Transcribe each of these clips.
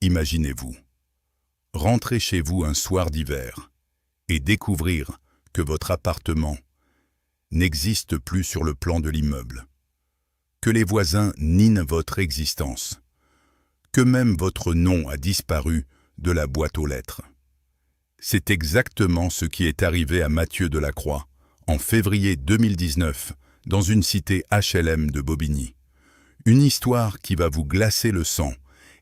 Imaginez-vous, rentrer chez vous un soir d'hiver et découvrir que votre appartement n'existe plus sur le plan de l'immeuble, que les voisins nient votre existence, que même votre nom a disparu de la boîte aux lettres. C'est exactement ce qui est arrivé à Mathieu Delacroix en février 2019 dans une cité HLM de Bobigny. Une histoire qui va vous glacer le sang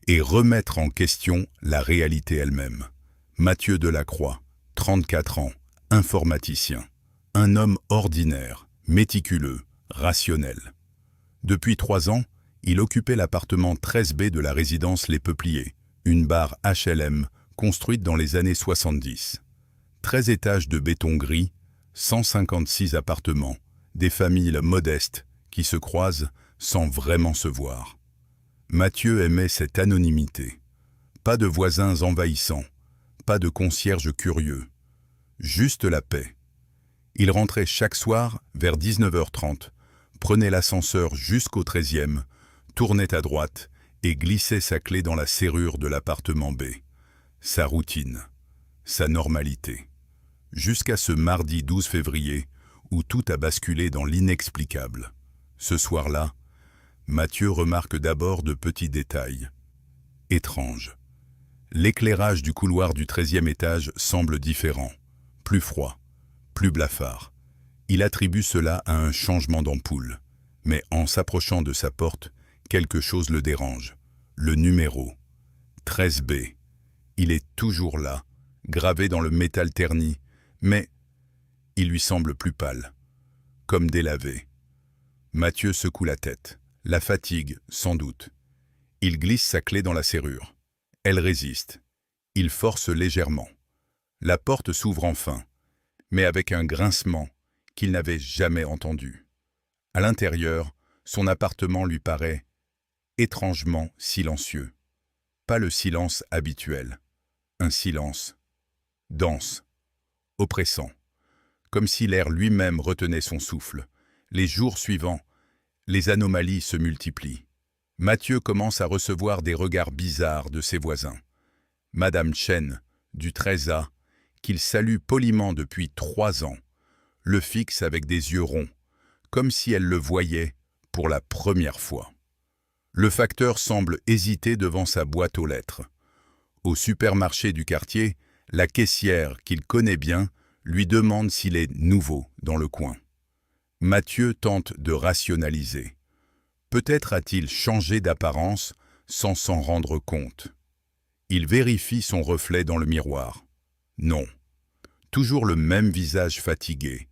et remettre en question la réalité elle-même. Mathieu Delacroix, 34 ans, informaticien. Un homme ordinaire, méticuleux, rationnel. Depuis 3 ans, il occupait l'appartement 13B de la résidence Les Peupliers, une barre HLM construite dans les années 70. 13 étages de béton gris, 156 appartements, des familles modestes qui se croisent sans vraiment se voir. Mathieu aimait cette anonymité. Pas de voisins envahissants, pas de concierges curieux, juste la paix. Il rentrait chaque soir vers 19h30, prenait l'ascenseur jusqu'au 13e, tournait à droite et glissait sa clé dans la serrure de l'appartement B. Sa routine, sa normalité. Jusqu'à ce mardi 12 février, où tout a basculé dans l'inexplicable. Ce soir-là, Mathieu remarque d'abord de petits détails. Étranges. L'éclairage du couloir du 13e étage semble différent, plus froid, plus blafard. Il attribue cela à un changement d'ampoule. Mais en s'approchant de sa porte, quelque chose le dérange. Le numéro 13B. Il est toujours là, gravé dans le métal terni, mais il lui semble plus pâle, comme délavé. Mathieu secoue la tête. La fatigue, sans doute. Il glisse sa clé dans la serrure. Elle résiste. Il force légèrement. La porte s'ouvre enfin, mais avec un grincement qu'il n'avait jamais entendu. À l'intérieur, son appartement lui paraît étrangement silencieux. Pas le silence habituel. Un silence dense, oppressant, comme si l'air lui-même retenait son souffle. Les jours suivants, les anomalies se multiplient. Mathieu commence à recevoir des regards bizarres de ses voisins. Madame Chen, du 13A, qu'il salue poliment depuis 3 ans, le fixe avec des yeux ronds, comme si elle le voyait pour la première fois. Le facteur semble hésiter devant sa boîte aux lettres. Au supermarché du quartier, la caissière, qu'il connaît bien, lui demande s'il est nouveau dans le coin. Mathieu tente de rationaliser. Peut-être a-t-il changé d'apparence sans s'en rendre compte. Il vérifie son reflet dans le miroir. Non. Toujours le même visage fatigué,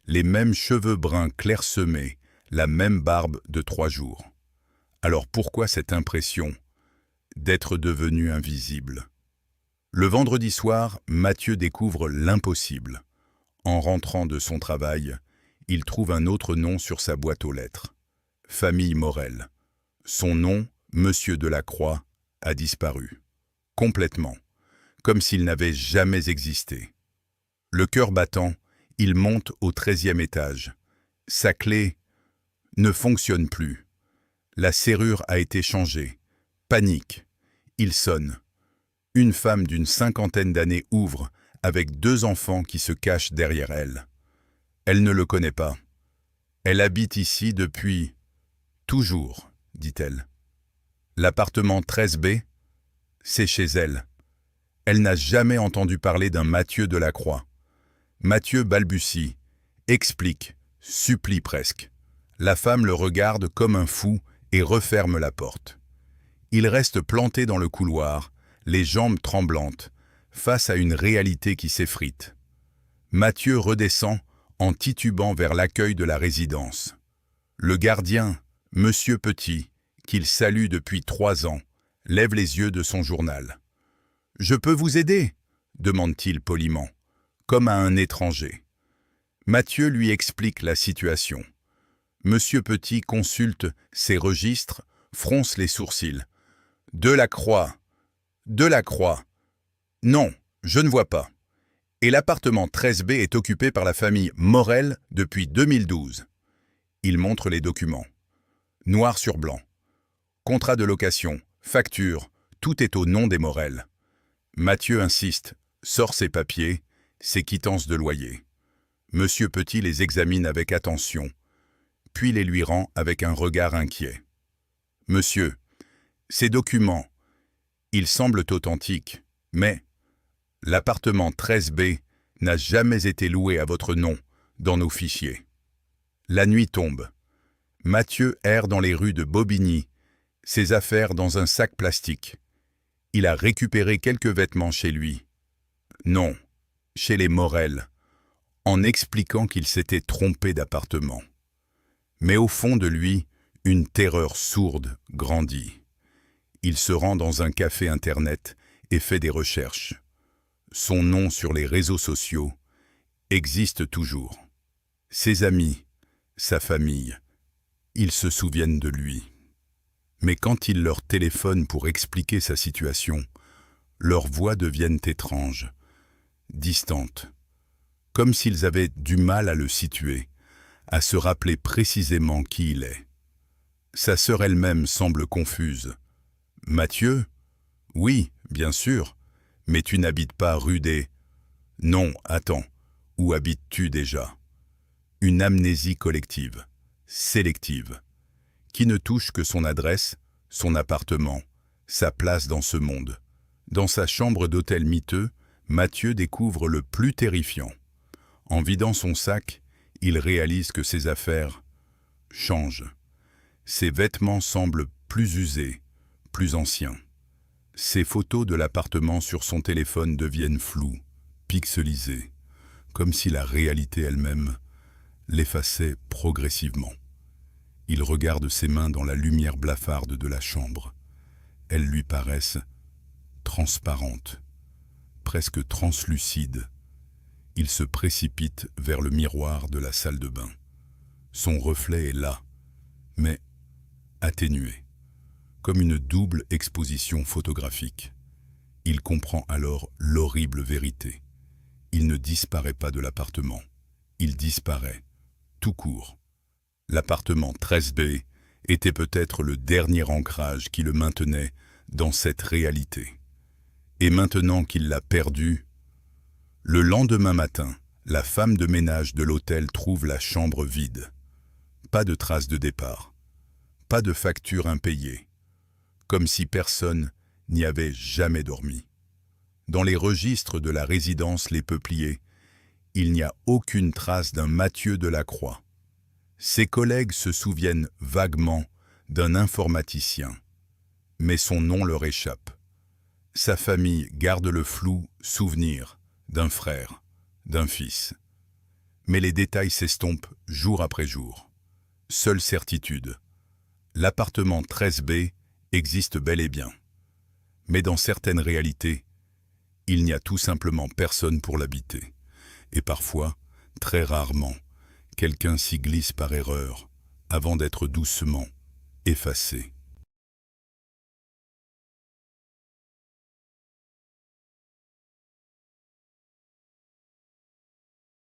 les mêmes cheveux bruns clairsemés, la même barbe de 3 jours. Alors pourquoi cette impression d'être devenu invisible? Le vendredi soir, Mathieu découvre l'impossible. En rentrant de son travail, il trouve un autre nom sur sa boîte aux lettres. Famille Morel. Son nom, Monsieur Delacroix, a disparu. Complètement. Comme s'il n'avait jamais existé. Le cœur battant, il monte au 13e étage. Sa clé ne fonctionne plus. La serrure a été changée. Panique. Il sonne. Une femme d'une 50aine d'années ouvre, avec 2 enfants qui se cachent derrière elle. Elle ne le connaît pas. Elle habite ici depuis... toujours, dit-elle. L'appartement 13B, c'est chez elle. Elle n'a jamais entendu parler d'un Mathieu Delacroix. Mathieu balbutie, explique, supplie presque. La femme le regarde comme un fou et referme la porte. Il reste planté dans le couloir, les jambes tremblantes, face à une réalité qui s'effrite. Mathieu redescend en titubant vers l'accueil de la résidence. Le gardien, Monsieur Petit, qu'il salue depuis 3 ans, lève les yeux de son journal. « Je peux vous aider ?» demande-t-il poliment, comme à un étranger. Mathieu lui explique la situation. Monsieur Petit consulte ses registres, fronce les sourcils. « Delacroix. Non, je ne vois pas. Et l'appartement 13B est occupé par la famille Morel depuis 2012. » Il montre les documents. Noir sur blanc. Contrat de location, facture, Tout est au nom des Morel. Mathieu insiste, sort ses papiers, ses quittances de loyer. Monsieur Petit les examine avec attention, puis les lui rend avec un regard inquiet. Monsieur, ces documents, ils semblent authentiques, mais l'appartement 13B n'a jamais été loué à votre nom dans nos fichiers. La nuit tombe. Mathieu erre dans les rues de Bobigny, ses affaires dans un sac plastique. Il a récupéré quelques vêtements chez lui. Non, chez les Morel, en expliquant qu'il s'était trompé d'appartement. Mais au fond de lui, une terreur sourde grandit. Il se rend dans un café internet et fait des recherches. Son nom sur les réseaux sociaux existe toujours. Ses amis, sa famille, ils se souviennent de lui. Mais quand il leur téléphone pour expliquer sa situation, leurs voix deviennent étranges, distantes, comme s'ils avaient du mal à le situer, à se rappeler précisément qui il est. Sa sœur elle-même semble confuse. « Mathieu ? Oui, bien sûr, mais tu n'habites pas rue des... » « Non, attends, où habites-tu déjà ?» Une amnésie collective, sélective, qui ne touche que son adresse, son appartement, sa place dans ce monde. Dans sa chambre d'hôtel miteux, Mathieu découvre le plus terrifiant. En vidant son sac, il réalise que ses affaires changent. Ses vêtements semblent plus usés, plus anciens. Ses photos de l'appartement sur son téléphone deviennent floues, pixelisées, comme si la réalité elle-même l'effaçait progressivement. Il regarde ses mains dans la lumière blafarde de la chambre. Elles lui paraissent transparentes, presque translucides. Il se précipite vers le miroir de la salle de bain. Son reflet est là, mais atténué, comme une double exposition photographique. Il comprend alors l'horrible vérité. Il ne disparaît pas de l'appartement. Il disparaît, tout court. L'appartement 13B était peut-être le dernier ancrage qui le maintenait dans cette réalité. Et maintenant qu'il l'a perdu, le lendemain matin, la femme de ménage de l'hôtel trouve la chambre vide. Pas de traces de départ, pas de facture impayée, comme si personne n'y avait jamais dormi. Dans les registres de la résidence Les Peupliers, il n'y a aucune trace d'un Mathieu Delacroix. Ses collègues se souviennent vaguement d'un informaticien, mais son nom leur échappe. Sa famille garde le flou souvenir d'un frère, d'un fils. Mais les détails s'estompent jour après jour. Seule certitude, l'appartement 13B existe bel et bien. Mais dans certaines réalités, il n'y a tout simplement personne pour l'habiter. Et parfois, très rarement, quelqu'un s'y glisse par erreur, avant d'être doucement effacé.